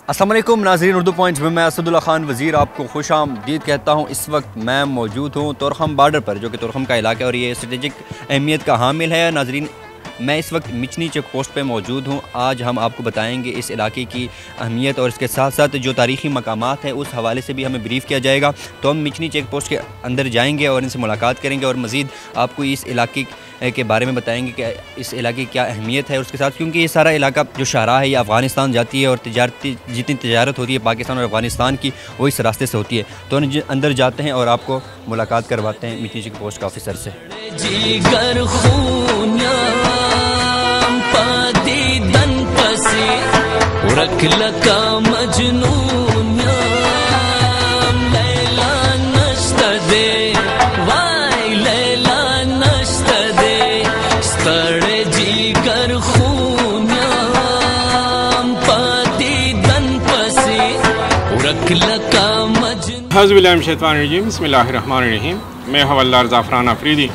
अस्सलाम वालेकुम नाज़रीन, उर्दू पॉइंट्स में मैं असदुल्ला खान वज़ीर आपको खुश आमदीद कहता हूँ। इस वक्त मैं मौजूद हूँ तोरखम बॉर्डर पर, जो कि तोरखम का इलाका है और ये स्ट्रेटेजिक अहमियत का हामिल है। नाज़रीन, मैं इस वक्त मिचनी चेक पोस्ट पर मौजूद हूँ। आज हम आपको बताएंगे इस इलाके की अहमियत और इसके साथ साथ जो तारीख़ी मकामात हैं उस हवाले से भी हमें ब्रीफ़ किया जाएगा। तो हम मिचनी चेक पोस्ट के अंदर जाएंगे और इनसे मुलाकात करेंगे और मज़ीद आपको इस इलाके के बारे में बताएंगे कि इस इलाके की क्या अहमियत है और उसके साथ, क्योंकि ये सारा इलाका जो शाहरा है ये अफ़गानिस्तान जाती है और जितनी तजारत होती है पाकिस्तान और अफ़गानिस्तान की वो इस रास्ते से होती है। तो अंदर जाते हैं और आपको मुलाकात करवाते हैं मिचनी चेक पोस्ट के ऑफिसर से। बिस्मिल्लाहिर्रहमानिर्रहीम। मैं हवलदार Zafran Afridi,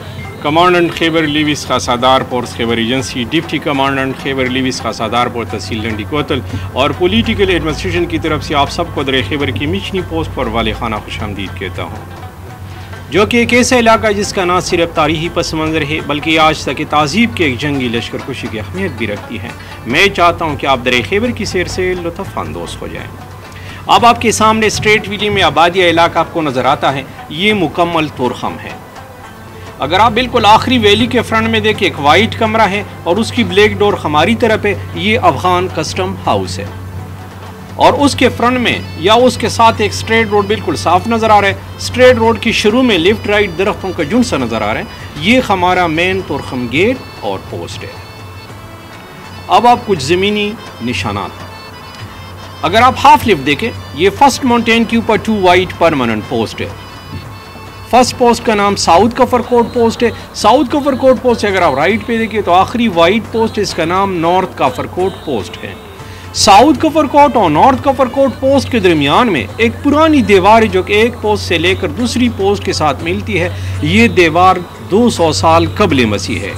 commandant Khyber levies Khasadar force Khyber agency, deputy commandant Khyber levies Khasadar force तहसील लंडी कोतल और पॉलिटिकल एडमिनिस्ट्रेशन की तरफ से आप सबको दर खैबर की मिचनी पोस्ट पर वाले खाना खुशामदीद कहता हूँ, जो कि एक ऐसा इलाका जिसका न सिर्फ तारीखी पस मंज़र है बल्कि आज तक तहज़ीब के एक जंगी लश्कर कुशी की अहमियत भी रखती है। मैं चाहता हूँ कि आप दर खैबर की सैर से लुत्फ़ अंदोज़ हो जाएँ। अब आपके सामने स्ट्रेट विली में आबादिया इलाका आपको नज़र आता है, ये मुकम्मल तोरखम है। अगर आप बिल्कुल आखिरी वैली के फ्रंट में देखें, एक वाइट कमरा है और उसकी ब्लैक डोर हमारी तरफ है, ये अफगान कस्टम हाउस है। और उसके फ्रंट में या उसके साथ एक स्ट्रेट रोड बिल्कुल साफ नज़र आ रहा है। स्ट्रेट रोड की शुरू में लेफ्ट राइट दरख्तों का झुंड सा नज़र आ रहा है। ये हमारा मेन तोरखम गेट और पोस्ट है। अब आप कुछ ज़मीनी निशानात, अगर आप हाफ लिफ्ट देखें, ये फर्स्ट माउंटेन के ऊपर 2 वाइट परमानेंट पोस्ट है। फर्स्ट पोस्ट का नाम साउथ कफरकोट पोस्ट है। साउथ कफरकोट पोस्ट से अगर आप राइट पे देखें तो आखिरी वाइट पोस्ट, इसका नाम नॉर्थ कफरकोट पोस्ट है। साउथ कफरकोट और नॉर्थ कफरकोट पोस्ट के दरमियान में एक पुरानी दीवार है जो कि एक पोस्ट से लेकर दूसरी पोस्ट के साथ मिलती है। ये दीवार 200 साल कबल मसीह है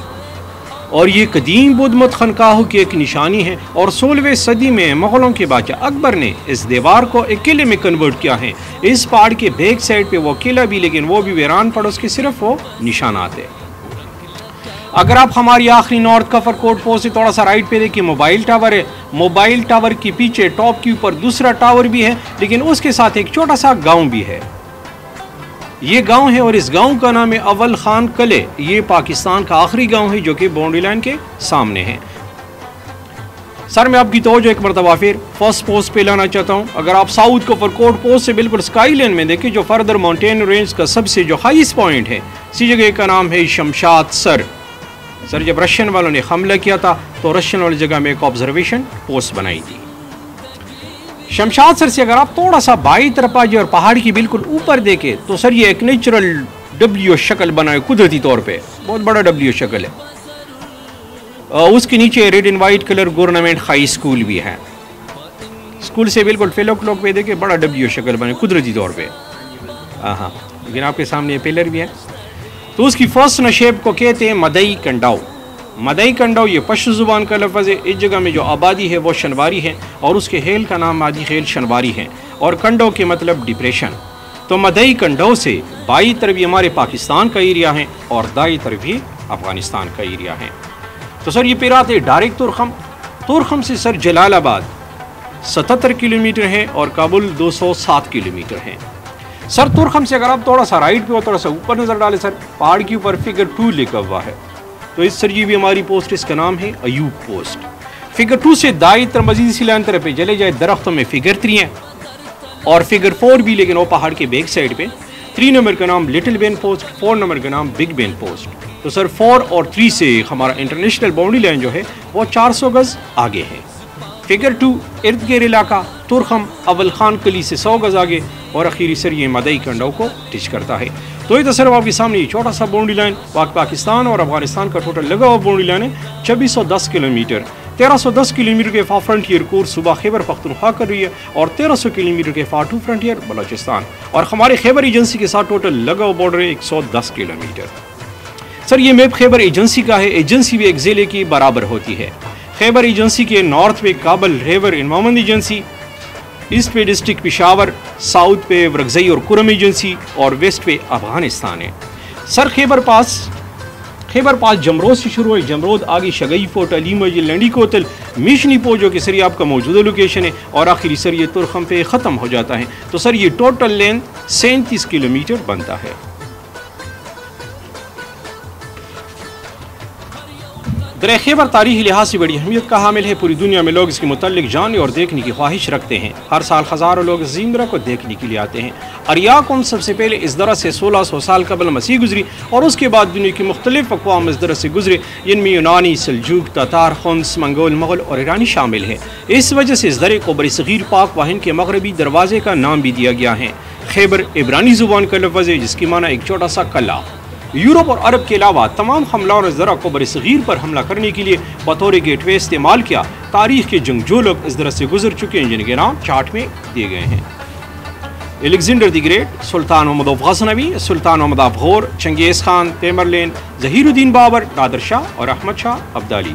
और ये कदीम बुद्ध मत खनकाहों की एक निशानी है। और 16वीं सदी में मुग़लों के बादशाह अकबर ने इस दीवार को एक किले में कन्वर्ट किया है। इस पहाड़ के बैक साइड पे वो किला भी, लेकिन वो भी वीरान पड़ा, उसके सिर्फ वो निशानात है। अगर आप हमारी आखिरी नॉर्थ कफरकोट पोस्ट से थोड़ा सा राइट पे देखिए, मोबाइल टावर है। मोबाइल टावर के पीछे टॉप के ऊपर दूसरा टावर भी है, लेकिन उसके साथ एक छोटा सा गाँव भी है। ये गांव है और इस गांव का नाम है अव्वल खान कले। ये पाकिस्तान का आखिरी गांव है जो कि बाउंड्री लाइन के सामने है। सर, मैं आपकी तवज्जो एक मरतबा फिर फर्स्ट पोस्ट पे लाना चाहता हूँ। अगर आप साउथ कफरकोट पोस्ट से बिल्कुल स्काई लाइन में देखें, जो फर्दर माउंटेन रेंज का सबसे जो हाईएस्ट पॉइंट है, इसी जगह का नाम है शमशाद सर। जब रशियन वालों ने हमला किया था तो रशियन वाली जगह में एक ऑब्जर्वेशन पोस्ट बनाई थी। शमशाद सर से अगर आप थोड़ा सा बाई तरफ आ जाए और पहाड़ की बिल्कुल ऊपर देखें तो सर ये एक नेचुरल डब्ल्यू शक्ल बना है, कुदरती तौर पे बहुत बड़ा डब्ल्यू शक्ल है। उसके नीचे red and white colour government high school भी है। स्कूल से बिल्कुल फेलो क्लॉक पे देखे बड़ा डब्ल्यू शक्ल बने कुदरती तौर पे। हाँ, लेकिन आपके सामने पिलर भी है। तो उसकी फर्स्ट नशेब को कहते हैं मदई कंडाव। मदई कंडाव ये पश्तो ज़ुबान का लफ्ज़ है। इस जगह में जो आबादी है वो शनवारी है और उसके हेल का नाम आदि हेल शनवारी है और कंडो के मतलब डिप्रेशन। तो मदई कंडो से बाई तरफ भी हमारे पाकिस्तान का एरिया है और दाई तरफ भी अफ़गानिस्तान का एरिया है। तो सर ये पिरात है डायरेक्ट तुरखम। तुरखम से सर जलालाबाद 77 किलोमीटर है और काबुल 207 किलोमीटर है। सर तुरखम से अगर आप थोड़ा सा राइट पे हो, थोड़ा सा ऊपर नज़र डालें, सर पहाड़ के ऊपर फिगर 2 लिखा हुआ है। तो इस सर ये भी हमारी पोस्ट, इसका नाम है अयूब पोस्ट। फिगर 2 से दाई तरफ मजीद सिलान तरफ पे चले जाए, दरख्तों में फिगर 3 है और फिगर 4 भी, लेकिन वो पहाड़ के बैक साइड पे। 3 नंबर का नाम लिटिल बेन पोस्ट, 4 नंबर का नाम बिग बेन पोस्ट। तो सर 4 और 3 से हमारा इंटरनेशनल बाउंड्री लाइन जो है वो 400 गज आगे है। फिगर 2 इर्द गिर्द इलाका तुरखम अव्वल खान कली से 100 गज आगे और आखिरी सर ये मदई कंडो को टच करता है। तो ये तो सर आपके सामने ये छोटा सा बाउंड्री लाइन पाकिस्तान और अफगानिस्तान का टोटल लगा हुआ बाउंड्री लाइन है 2610 किलोमीटर। 1310 किलोमीटर के फा फ्रंटियर कोर्स सुबह खैबर पख्तूनख्वा कर रही है और 1300 किलोमीटर के फा टू फ्रंटियर बलोचिस्तान और हमारे खैबर एजेंसी के साथ टोटल लगा हुआ बॉर्डर है 110 किलोमीटर। सर ये मैप खैबर एजेंसी का है। एजेंसी भी एक ज़िले की बराबर होती है। खैबर एजेंसी के नॉर्थ में काबल रेवर इन्वायरमेंट एजेंसी, ईस्ट पे डिस्ट्रिक्ट पेशावर, साउथ पे वरगजई और कुरम एजेंसी और वेस्ट पे अफगानिस्तान है। सर खैबर पास जमरोद से शुरू हुई, जमरोद आगे शगई फोर्ट, अली मस्जिद, लंडी कोतल, मिशनी पो जो कि सर ये आपका मौजूदा लोकेशन है, और आखिरी सर ये तुरखम पे ख़त्म हो जाता है। तो सर ये टोटल लेंथ 37 किलोमीटर बनता है। दरिया खैबर तारीखी लिहाज से बड़ी अहमियत का हामिल है। पूरी दुनिया में लोग इसके मुताल्लिक जानने और देखने की ख्वाहिश रखते हैं। हर साल हज़ारों लोग अज़ीम दर्रा को देखने के लिए आते हैं। अरियाकुम सबसे पहले इस दर्रा से 1600 साल कबल मसीह गुजरी और उसके बाद दुनिया के मुख्तलिफ अक़वाम इस दर्रा से गुजरे, जिनमें यूनानी, सल्जूक, तातार, खुन्स, मंगोल, मुग़ल और ईरानी शामिल हैं। इस वजह से इस दर्रे को बरसग़ीर पाक व हिंद के मग़रबी दरवाज़े का नाम भी दिया गया है। खैबर इब्रानी ज़ुबान का लफ़्ज़ है जिसकी माना एक छोटा सा कला। यूरोप और अरब के अलावा तमाम हमलाओं ने इस दर्रा को बरसग़ीर पर हमला करने के लिए बतौर गेटवे इस्तेमाल किया। तारीख के जंगजू लोग इस दर्रा से गुजर चुके हैं जिनके नाम चार्ट में दिए गए हैं। अलेक्जेंडर द ग्रेट, सुल्तान मोहम्मद गज़नवी, सुल्तान मोहम्मद अफगोर, चंगेज़ खान, तैमरलेन, ज़हीरुद्दीन बाबर, नादिर शाह और अहमद शाह अब्दाली।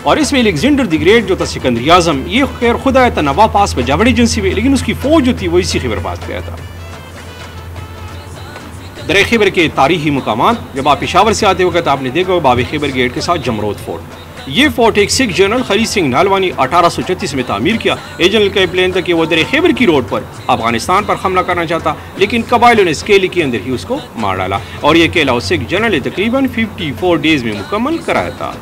और इसमें अलेक्जेंडर द ग्रेट जो था सिकंदरी आज़म, ये खैर खुद आया था नवाब पास में जावड़ एजेंसी में, लेकिन उसकी फ़ौज जो थी वो इसी खैबर पास पे आया था। दरिया खैबर के तारीखी मकामात, जब आप पेशावर से आते वक्त आपने देखा बाब खैबर गेट के साथ जमरोद फोर्ट। ये फोर्ट एक सिख जनरल खलीद सिंह नालवानी 1836 में तामीर किया। ये जनरल का प्लान था कि वो दरिया खैबर की रोड पर अफगानिस्तान पर हमला करना चाहता, लेकिन कबाइलों ने इस किले के अंदर ही उसको मार डाला और यह किला उस सिख जनरल ने तकरीबन 54 डेज में मुकम्मल कराया था।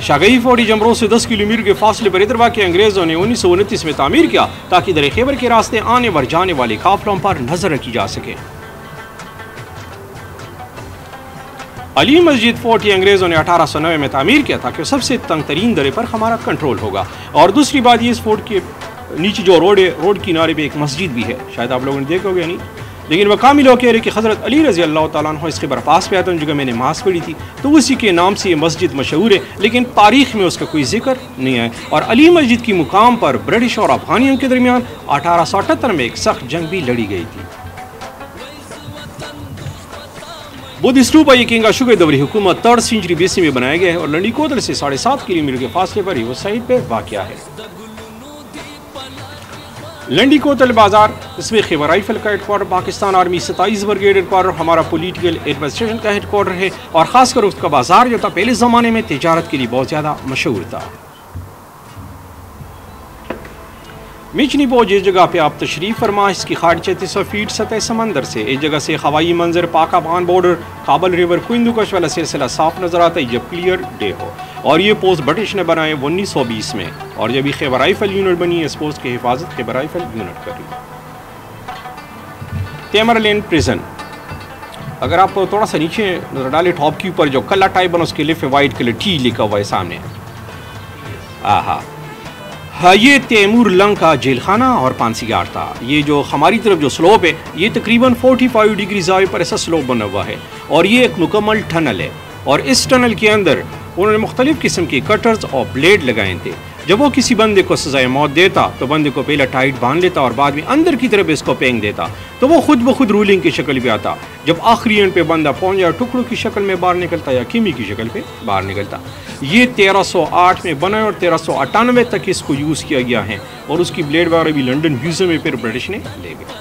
शागई फोर्ट जमरोद से 10 किलोमीटर के फासले पर इधर वाक़ अंग्रेज़ों ने 1929 में तामीर किया ताकि दरिया खैबर के रास्ते आने व जाने वाले काफिलों पर नजर रखी जा सके। अली मस्जिद फोर्ट अंग्रेज़ों ने 1890 में तामीर किया था कि सबसे तंग तरीन दरे पर हमारा कंट्रोल होगा। और दूसरी बात ये, इस फोर्ट के नीचे जो रोड है, रोड किनारे पे एक मस्जिद भी है, शायद आप लोगों ने देखा होगा नहीं, लेकिन मकामी लोग कह रहे कि हज़रत अली रज़ी अल्लाह तआला अन्हु इस खैबर पास पे आते हैं जगह मैंने नमाज़ पढ़ी थी, तो उसी के नाम से ये मस्जिद मशहूर है, लेकिन तारीख में उसका कोई जिक्र नहीं है। और अली मस्जिद की मुकाम पर ब्रिटिश और अफगानियों के दरमियान 1878 में एक सख्त जंग भी लड़ी गई थी। बुद्ध स्तूपा ये किंग अशोक दौरी हुकूमत 3rd सेंचुरी BC में बनाया गया है और लंडी कोतल से 7.5 किलोमीटर के फासले पर ही वो साइड पर वाक़या है। लंडी कोतल बाजार, इसमें खैबर राइफल का headquarter, Pakistan army 27 brigade headquarter, हमारा पॉलिटिकल एडमिनिस्ट्रेशन का हेडक्वार्टर है। और ख़ासकर उसका बाजार जो था पहले ज़माने में तिजारत के लिए बहुत ज़्यादा मशहूर था। मिचनी पो जिस जगह पे आप तशरीफ़ फरमा, इसकी खाट 3600 फीट सतह समंदर से, इस जगह से हवाई मंजर, पाक अफगान बॉर्डर, काबल रिवर, कुंदुकश वाला सिलसिला साफ नजर आता है जब क्लियर डे हो। और ये पोस्ट ब्रिटिश ने बनाए 1920 में, और जब ये खैबर राइफल यूनिट बनी है, इस पोस्ट की हिफाजत खैबर राइफल यूनिट कर रही है। तैमरलेन प्रिजन, अगर आप थोड़ा सा नीचे नजर डाले टॉप के ऊपर जो कला टाइप बना उसके लिफ्ट वाइट कलर टी लिखा हुआ है सामने। हाँ, ये तैमूर लंग का जेल खाना और पानसीगार था। ये जो हमारी तरफ जो स्लोप है, ये तकरीबन 45 डिग्री ज़ाविये पर ऐसा स्लोप बना हुआ है और ये एक मुकम्मल टनल है। और इस टनल के अंदर उन्होंने मुख्तलिफ किस्म के कटर्स और ब्लेड लगाए थे। जब वो किसी बंदे को सजाए मौत देता तो बंदे को पहले टाइट बांध लेता और बाद में अंदर की तरफ इसको फेंक देता, तो वो खुद ब खुद रूलिंग की शक्ल भी आता। जब आखिरी एंड पे बंदा पहुंच जाए, टुकड़ों की शक्ल में बाहर निकलता या कीमी की शक्ल पे बाहर निकलता। ये 1308 में बना और 1398 तक इसको यूज़ किया गया है और उसकी ब्लेड वगैरह भी लंदन म्यूजियम में फिर ब्रिटिश ने ले गए।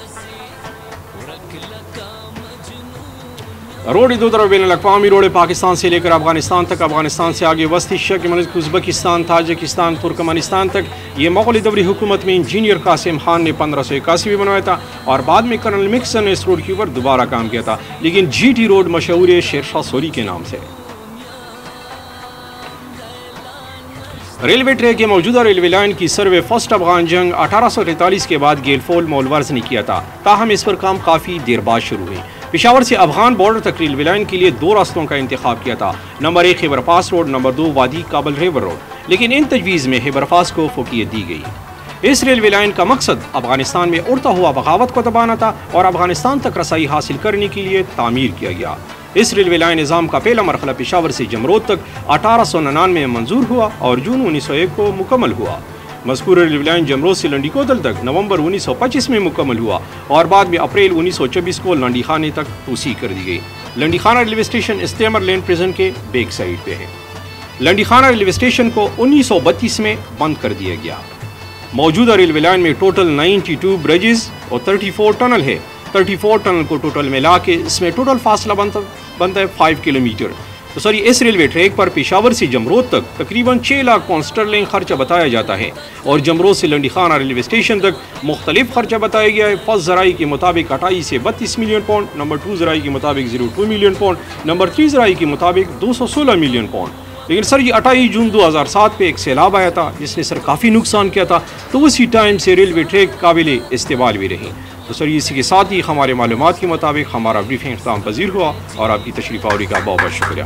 रोड दो तरफ बैन अवी रोड है, पाकिस्तान से लेकर अफगानिस्तान तक, अफगानिस्तान से आगे वस्त एशिया के मुल्क उज़्बेकिस्तान, ताजिकिस्तान, तुर्कमेनिस्तान तक। ये मुग़ल दौरी हुकूमत में इंजीनियर कासिम खान ने 1581 में बनवाया था और बाद में कर्नल मिक्सन ने इस रोड के ऊपर दोबारा काम किया था, लेकिन GT रोड मशहूर है शेरशाह सूरी के नाम से। रेलवे ट्रैक के मौजूदा रेलवे लाइन की सर्वे फर्स्ट अफगान जंग 1843 के बाद गेलफोल मोलवर्स ने किया था, ताहम इस पर काम काफ़ी देर बाद शुरू हुई। पेशावर से अफगान बॉर्डर तक रेलवे लाइन के लिए 2 रास्तों का इंतखाब किया था। नंबर 1 खैबर पास रोड, नंबर 2 वादी काबल रिवर रोड, लेकिन इन तजवीज़ में खैबर पास को फोकियत दी गई। इस रेलवे लाइन का मकसद अफगानिस्तान में उड़ता हुआ बगावत को दबाना था और अफगानिस्तान तक रसाई हासिल करने के लिए तामीर किया गया। इस रेलवे लाइन निज़ाम का पहला मरहला पेशावर से जमरोद तक 1899 में मंजूर हुआ और जून 1901 को मुकम्मल हुआ। मज़कूर रेलवे लाइन जमरोद से लंडी कोतल तक नवंबर 1925 में मुकम्मल हुआ और बाद में अप्रैल 1924 को लंडी खाने तक तोसी कर दी गई। लंडी खाना रेलवे स्टेशन इस तैमरलेन प्रिजन के बैक साइड पे है। लंडी खाना रेलवे स्टेशन को 1932 में बंद कर दिया गया। मौजूदा रेलवे लाइन में टोटल 92 ब्रिजेस और 34 टनल है। 34 टनल को टोटल मिला के इसमें टोटल फासला बनता है 5 किलोमीटर। तो सर इस रेलवे ट्रैक पर पेशावर से जमरोद तक तकरीबन 6 लाख पाउंड स्टर्लिंग खर्चा बताया जाता है और जमरोद से लंडी खाना रेलवे स्टेशन तक मुख्तलिफ खर्चा बताया गया है। फर्स्ट ज़राई के मुताबिक 28 से 32 मिलियन पाउंड, नंबर 2 ज़राई के मुताबिक 02 मिलियन पाउंड, नंबर 3 ज़राई के मुताबिक 216 मिलियन पाउंड। लेकिन सर ये 28 जून 2007 पे एक सैलाब आया था जिसने सर काफ़ी नुकसान किया था, तो उसी टाइम से रेलवे ट्रैक काबिल इस्तेमाल भी रही। तो सर इसी के साथ ही हमारे मालूमात के मुताबिक हमारा ब्रीफिंग इख्तिताम पजीर हुआ और आपकी तशरीफ़ आवरी का बहुत बहुत शुक्रिया।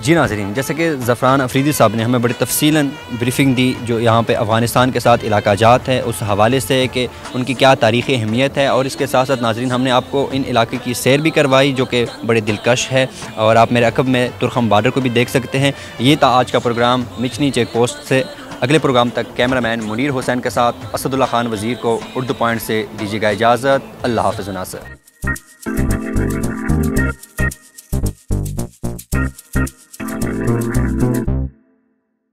जी नाज़रीन, जैसे कि ज़फ़रान अफरीदी साहब ने हमें बड़ी तफसीलन ब्रीफिंग दी जो यहाँ पे अफ़गानिस्तान के साथ इलाका जात है उस हवाले से कि उनकी क्या तारीख़ी अहमियत है, और इसके साथ साथ नाज़रीन हमने आपको इन इलाके की सैर भी करवाई जो कि बड़े दिलकश है और आप मेरे अकब में तुरखम बॉर्डर को भी देख सकते हैं। ये था आज का प्रोग्राम मिचनी चेक पोस्ट से। अगले प्रोग्राम तक कैमरामैन मुनीर हुसैन के साथ असदुल्ला खान वज़ीर को उर्दू पॉइंट से दीजिएगा इजाज़त। अल्लाह हाफ़िज़ नासिर।